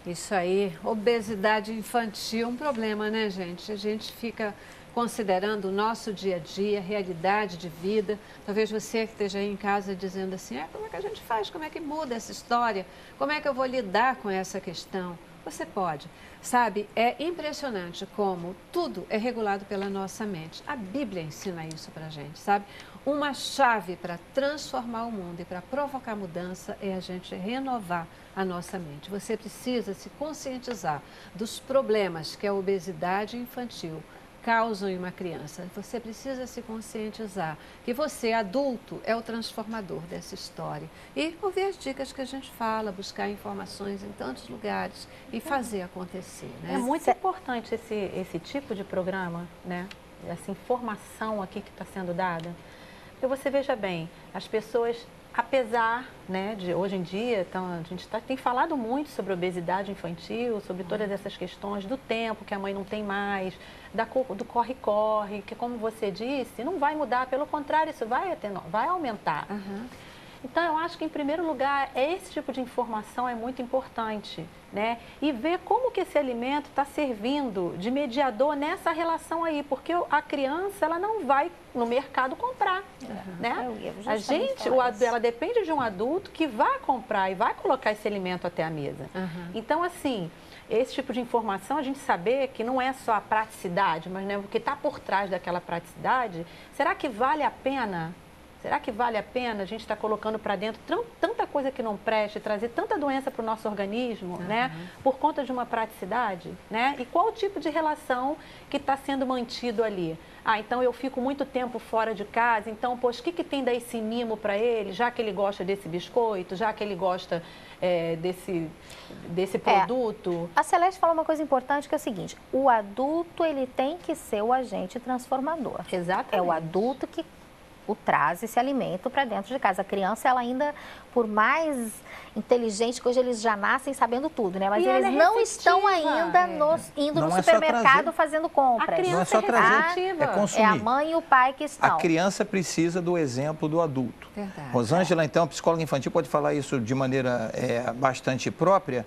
Isso aí, obesidade infantil, um problema, né, gente? A gente fica considerando o nosso dia a dia, realidade de vida. Talvez você que esteja aí em casa dizendo assim, como é que a gente faz? Como é que muda essa história? Como é que eu vou lidar com essa questão? Você pode. Sabe, é impressionante como tudo é regulado pela nossa mente. A Bíblia ensina isso pra gente, sabe? Uma chave para transformar o mundo e para provocar mudança é a gente renovar a nossa mente. Você precisa se conscientizar dos problemas que a obesidade infantil causam em uma criança. Você precisa se conscientizar que você, adulto, é o transformador dessa história. E ouvir as dicas que a gente fala, buscar informações em tantos lugares e fazer acontecer, né? É muito importante esse tipo de programa, né? Essa informação aqui que está sendo dada. Porque você veja bem, as pessoas, apesar, né, de hoje em dia, então, a gente tem falado muito sobre obesidade infantil, sobre todas essas questões do tempo que a mãe não tem mais, do corre-corre, que, como você disse, não vai mudar, pelo contrário, isso vai aumentar. Então, eu acho que, em primeiro lugar, esse tipo de informação é muito importante, né? E ver como que esse alimento está servindo de mediador nessa relação aí, porque a criança, ela não vai no mercado comprar, né? A gente, ela depende de um adulto que vai comprar e vai colocar esse alimento até a mesa. Então, assim, esse tipo de informação, a gente saber que não é só a praticidade, mas, né, o que está por trás daquela praticidade, será que vale a pena? Será que vale a pena a gente estar colocando para dentro tanta coisa que não preste, trazer tanta doença para o nosso organismo, né? Por conta de uma praticidade, né? E qual o tipo de relação que está sendo mantido ali? Então eu fico muito tempo fora de casa, então, poxa, o que tem daí esse mimo para ele, já que ele gosta desse biscoito, já que ele gosta desse produto? A Celeste falou uma coisa importante que é o seguinte, o adulto, ele tem que ser o agente transformador. Exatamente. É o adulto que traz esse alimento para dentro de casa. A criança, ela ainda, por mais inteligente que hoje eles já nascem sabendo tudo, né? Mas eles não estão ainda indo no supermercado fazendo compras. A criança não é só trazer, é consumir. É a mãe e o pai que estão. A criança precisa do exemplo do adulto. Verdade. Rosângela, então, psicóloga infantil, pode falar isso de maneira bastante própria.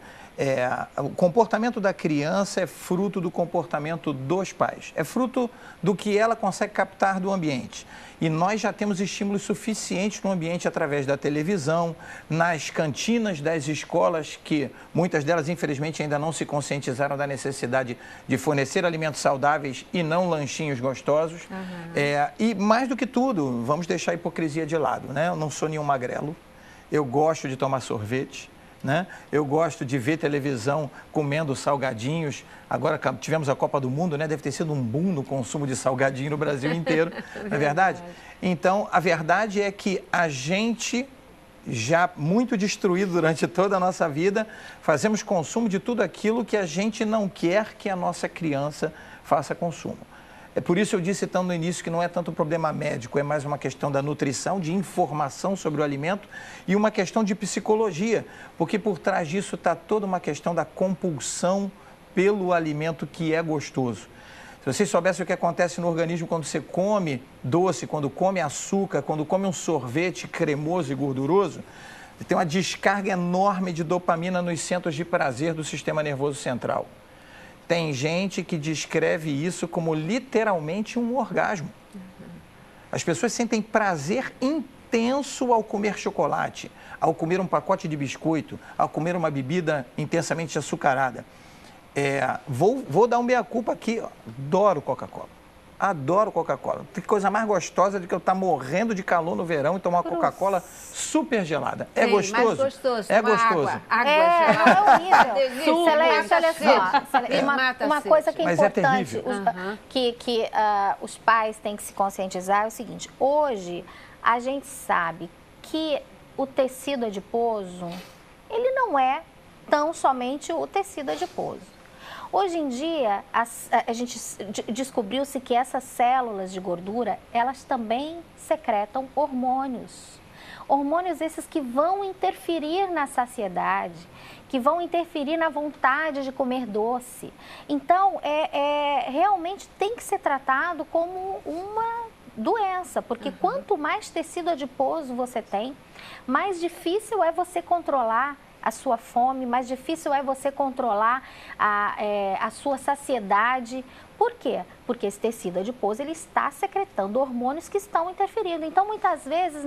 O comportamento da criança é fruto do comportamento dos pais. É fruto do que ela consegue captar do ambiente. E nós já temos estímulos suficientes no ambiente através da televisão, nas cantinas das escolas, que muitas delas, infelizmente, ainda não se conscientizaram da necessidade de fornecer alimentos saudáveis e não lanchinhos gostosos. E mais do que tudo, vamos deixar a hipocrisia de lado, né? Eu não sou nenhum magrelo, eu gosto de tomar sorvete, né? Eu gosto de ver televisão comendo salgadinhos. Agora tivemos a Copa do Mundo, né? Deve ter sido um boom no consumo de salgadinho no Brasil inteiro, não é verdade? Então, a verdade é que a gente, já muito destruído durante toda a nossa vida, fazemos consumo de tudo aquilo que a gente não quer que a nossa criança faça consumo. É por isso eu disse tão no início que não é tanto um problema médico, é mais uma questão da nutrição, de informação sobre o alimento e uma questão de psicologia, porque por trás disso está toda uma questão da compulsão pelo alimento que é gostoso. Se vocês soubessem o que acontece no organismo quando você come doce, quando come açúcar, quando come um sorvete cremoso e gorduroso, tem uma descarga enorme de dopamina nos centros de prazer do sistema nervoso central. Tem gente que descreve isso como literalmente um orgasmo. As pessoas sentem prazer intenso ao comer chocolate, ao comer um pacote de biscoito, ao comer uma bebida intensamente açucarada. Vou dar um meia-culpa aqui, adoro Coca-Cola. Adoro Coca-Cola. Tem coisa mais gostosa do que eu estar morrendo de calor no verão e tomar uma Coca-Cola super gelada. É gostoso? Mais gostoso. É gostoso. Água É horrível. Celeste, olha Mata só. Uma coisa que é Mas é importante, terrível. que os pais têm que se conscientizar é o seguinte. Hoje, a gente sabe que o tecido adiposo, ele não é tão somente o tecido adiposo. Hoje em dia, a gente descobriu-se que essas células de gordura, elas também secretam hormônios. Hormônios esses que vão interferir na saciedade, que vão interferir na vontade de comer doce. Então, realmente tem que ser tratado como uma doença, porque quanto mais tecido adiposo você tem, mais difícil é você controlar a sua fome, mais difícil é você controlar a sua saciedade. Por quê? Porque esse tecido adiposo, ele está secretando hormônios que estão interferindo. Então, muitas vezes,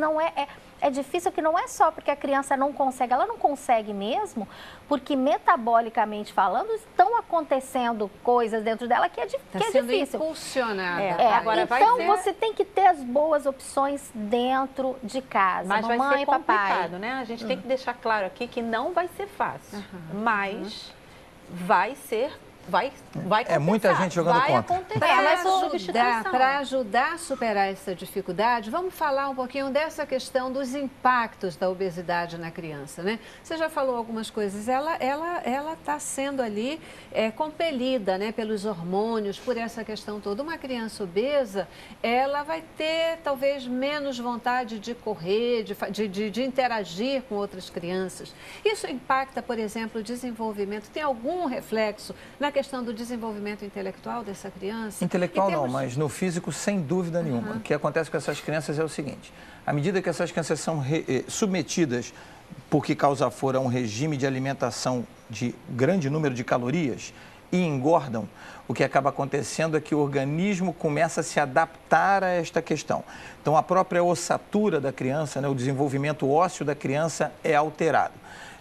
é difícil, que não é só porque a criança não consegue, ela não consegue mesmo, porque metabolicamente falando, estão acontecendo coisas dentro dela que é difícil. Impulsionada. Agora então, você tem que ter as boas opções dentro de casa. Mas mamãe, vai ser complicado, papai. né? A gente tem que deixar claro aqui que não vai ser fácil, mas vai ser... Vai compensar, muita gente jogando vai contra. acontecer. Para ajudar a superar essa dificuldade, vamos falar um pouquinho dessa questão dos impactos da obesidade na criança, né? Você já falou algumas coisas, ela está sendo ali compelida, né, pelos hormônios, por essa questão toda. Uma criança obesa, ela vai ter talvez menos vontade de correr, de interagir com outras crianças. Isso impacta, por exemplo, o desenvolvimento? Tem algum reflexo na questão do desenvolvimento intelectual dessa criança? Intelectual não, mas no físico, sem dúvida nenhuma. O que acontece com essas crianças é o seguinte: à medida que essas crianças são submetidas, por que causa for, a um regime de alimentação de grande número de calorias e engordam, o que acaba acontecendo é que o organismo começa a se adaptar a esta questão. Então, a própria ossatura da criança, né, o desenvolvimento ósseo da criança é alterado.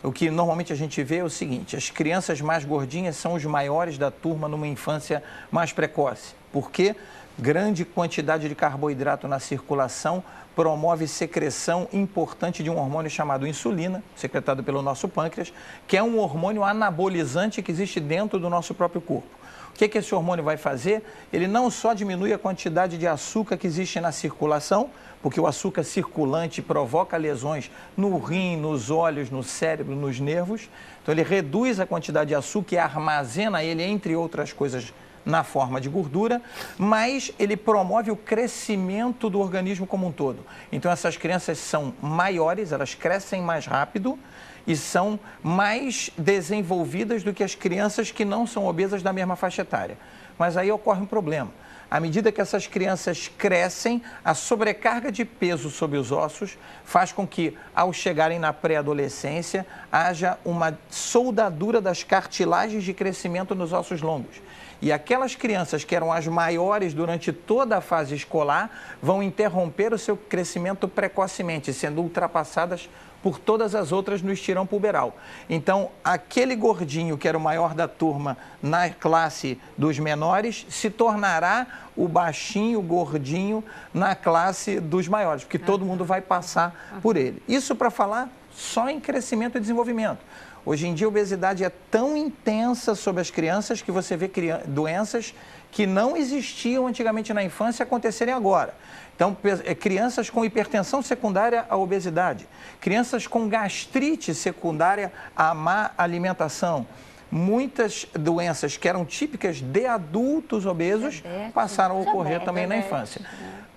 O que normalmente a gente vê é o seguinte: as crianças mais gordinhas são os maiores da turma numa infância mais precoce. Por quê? Grande quantidade de carboidrato na circulação promove secreção importante de um hormônio chamado insulina, secretado pelo nosso pâncreas, que é um hormônio anabolizante que existe dentro do nosso próprio corpo. O que esse hormônio vai fazer? Ele não só diminui a quantidade de açúcar que existe na circulação, porque o açúcar circulante provoca lesões no rim, nos olhos, no cérebro, nos nervos. Então, ele reduz a quantidade de açúcar e armazena ele, entre outras coisas, na forma de gordura, mas ele promove o crescimento do organismo como um todo. Então, essas crianças são maiores, elas crescem mais rápido e são mais desenvolvidas do que as crianças que não são obesas da mesma faixa etária. Mas aí ocorre um problema. À medida que essas crianças crescem, a sobrecarga de peso sobre os ossos faz com que, ao chegarem na pré-adolescência, haja uma soldadura das cartilagens de crescimento nos ossos longos. E aquelas crianças que eram as maiores durante toda a fase escolar vão interromper o seu crescimento precocemente, sendo ultrapassadas por todas as outras no estirão puberal. Então, aquele gordinho que era o maior da turma na classe dos menores se tornará o baixinho, gordinho na classe dos maiores, porque todo mundo vai passar por ele. Isso para falar só em crescimento e desenvolvimento. Hoje em dia, a obesidade é tão intensa sobre as crianças que você vê doenças que não existiam antigamente na infância acontecerem agora. Então, crianças com hipertensão secundária à obesidade, crianças com gastrite secundária à má alimentação. Muitas doenças que eram típicas de adultos obesos passaram a ocorrer também na infância.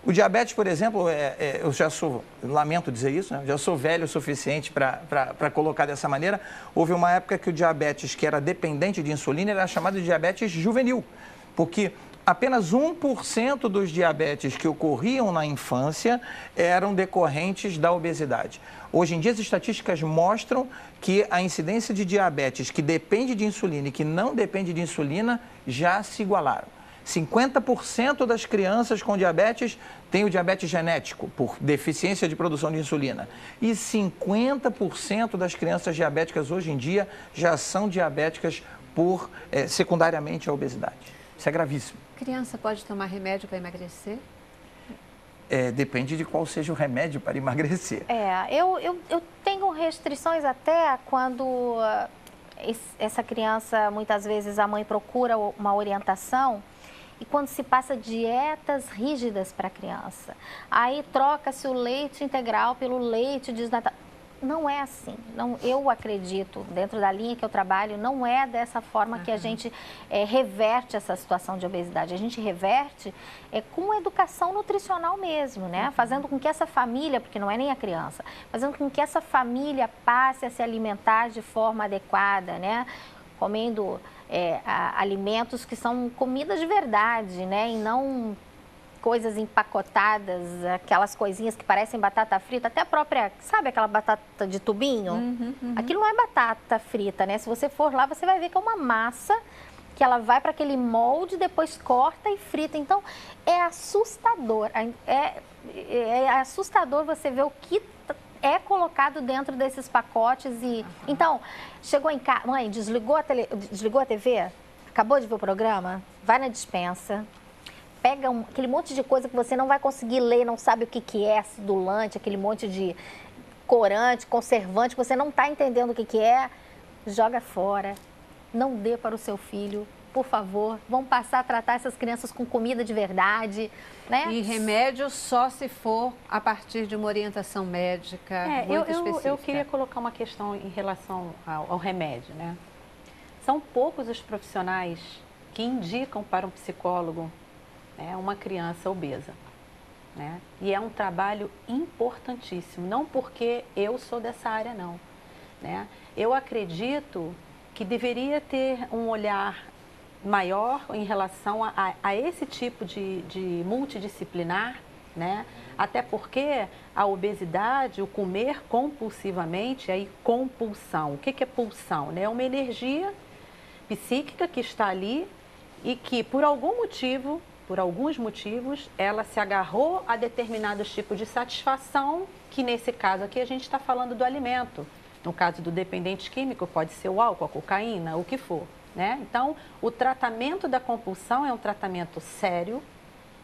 O diabetes, por exemplo, eu já sou, lamento dizer isso, né? Já sou velho o suficiente para colocar dessa maneira. Houve uma época que o diabetes, que era dependente de insulina, era chamado de diabetes juvenil, porque apenas 1% dos diabetes que ocorriam na infância eram decorrentes da obesidade. Hoje em dia, as estatísticas mostram que a incidência de diabetes que depende de insulina e que não depende de insulina já se igualaram. 50% das crianças com diabetes têm o diabetes genético, por deficiência de produção de insulina. E 50% das crianças diabéticas hoje em dia já são diabéticas por secundariamente a obesidade. Isso é gravíssimo. Criança pode tomar remédio para emagrecer? Depende de qual seja o remédio para emagrecer. Eu tenho restrições até quando essa criança, muitas vezes a mãe procura uma orientação e quando se passa dietas rígidas para a criança. Aí troca-se o leite integral pelo leite desnatado. Não é assim. Não, eu acredito, dentro da linha que eu trabalho, não é dessa forma que a gente reverte essa situação de obesidade. A gente reverte com educação nutricional mesmo, né? Fazendo com que essa família, porque não é nem a criança, fazendo com que essa família passe a se alimentar de forma adequada, né? Comendo alimentos que são comidas de verdade, né? E não coisas empacotadas, aquelas coisinhas que parecem batata frita, até a própria, sabe aquela batata de tubinho? Aquilo não é batata frita, né? Se você for lá, você vai ver que é uma massa que ela vai para aquele molde, depois corta e frita. Então, é assustador. É assustador você ver o que é colocado dentro desses pacotes. Então, chegou em casa, mãe, desligou a TV? Acabou de ver o programa? Vai na despensa. Pega aquele monte de coisa que você não vai conseguir ler, não sabe o que é, acidulante, aquele monte de corante, conservante, que você não está entendendo o que é, joga fora. Não dê para o seu filho, por favor. Vamos passar a tratar essas crianças com comida de verdade, né? E remédio só se for a partir de uma orientação médica muito específica. Eu queria colocar uma questão em relação ao remédio, né? São poucos os profissionais que indicam para um psicólogo uma criança obesa, né? E é um trabalho importantíssimo, não porque eu sou dessa área, não, né? Eu acredito que deveria ter um olhar maior em relação a esse tipo de multidisciplinar, né? Até porque a obesidade, o comer compulsivamente, aí compulsão. O que é pulsão? Né? É uma energia psíquica que está ali e que, por alguns motivos, ela se agarrou a determinados tipos de satisfação, que nesse caso aqui a gente está falando do alimento. No caso do dependente químico, pode ser o álcool, a cocaína, o que for, né? Então, o tratamento da compulsão é um tratamento sério,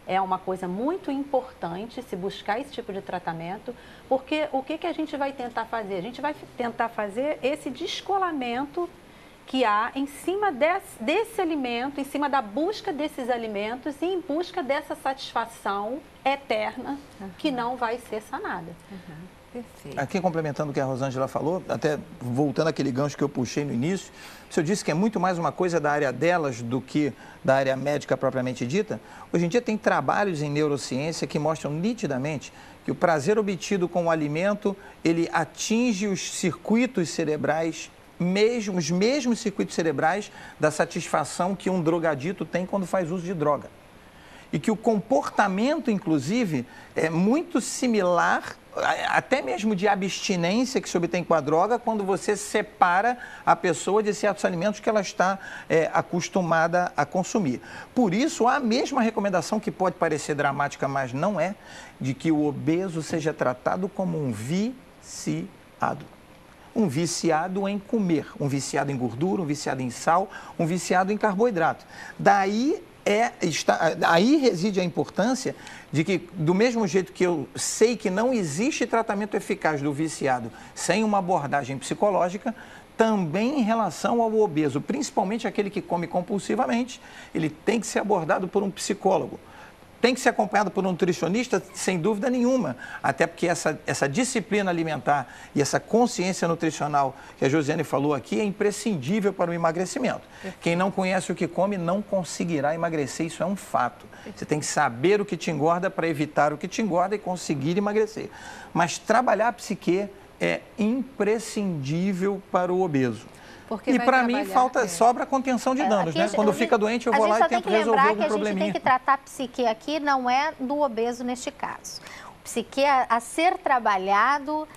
é uma coisa muito importante se buscar esse tipo de tratamento, porque o que a gente vai tentar fazer? A gente vai tentar fazer esse descolamento que há em cima desse alimento, em cima da busca desses alimentos e em busca dessa satisfação eterna que não vai ser sanada. Perfeito. Aqui, complementando o que a Rosângela falou, até voltando àquele gancho que eu puxei no início, se eu disse que é muito mais uma coisa da área delas do que da área médica propriamente dita, hoje em dia tem trabalhos em neurociência que mostram nitidamente que o prazer obtido com o alimento, ele atinge os circuitos cerebrais, os mesmos circuitos cerebrais da satisfação que um drogadito tem quando faz uso de droga. E que o comportamento, inclusive, é muito similar, até mesmo de abstinência que se obtém com a droga, quando você separa a pessoa de certos alimentos que ela está acostumada a consumir. Por isso, há a mesma recomendação, que pode parecer dramática, mas não é, de que o obeso seja tratado como um viciado. Um viciado em comer, um viciado em gordura, um viciado em sal, um viciado em carboidrato. Aí reside a importância de que, do mesmo jeito que eu sei que não existe tratamento eficaz do viciado sem uma abordagem psicológica, também em relação ao obeso, principalmente aquele que come compulsivamente, ele tem que ser abordado por um psicólogo. Tem que ser acompanhado por um nutricionista, sem dúvida nenhuma, até porque essa disciplina alimentar e essa consciência nutricional que a Josiane falou aqui é imprescindível para o emagrecimento. Quem não conhece o que come não conseguirá emagrecer, isso é um fato. Você tem que saber o que te engorda para evitar o que te engorda e conseguir emagrecer. Mas trabalhar a psique é imprescindível para o obeso. E para mim sobra a contenção de danos, né? Quando fica doente, eu vou lá e tento resolver algum probleminha. A gente tem que tratar a psique aqui, não é do obeso neste caso. O psique a ser trabalhado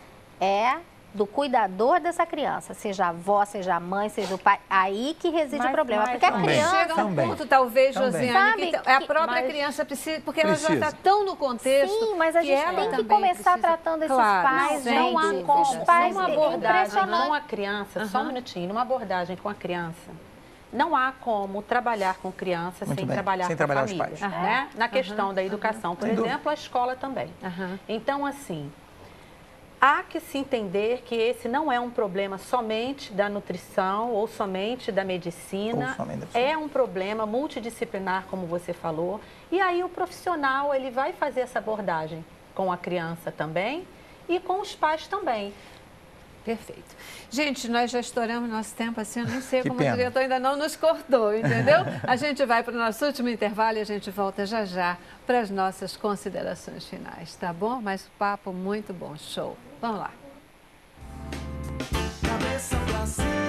é do cuidador dessa criança, seja a avó, seja a mãe, seja o pai, aí que reside o problema. Porque a criança... Chega um ponto, talvez, Josiane, que a própria criança precisa, porque ela já está tão no contexto. Sim, mas a gente tem que começar tratando esses pais, não há com os pais. Uma abordagem com a criança, só um minutinho, numa abordagem com a criança, não há como trabalhar com criança sem trabalhar com a família. Os pais. Né? Na questão da educação, por exemplo, a escola também. Então, assim... Há que se entender que esse não é um problema somente da nutrição ou somente da medicina, é um problema multidisciplinar, como você falou, e aí o profissional ele vai fazer essa abordagem com a criança também e com os pais também. Perfeito. Gente, nós já estouramos nosso tempo, assim, eu nem sei como o diretor ainda não nos cortou, entendeu? A gente vai para o nosso último intervalo e a gente volta já para as nossas considerações finais, tá bom? Mas o papo muito bom, show. Vamos lá. Cabeça pra cima.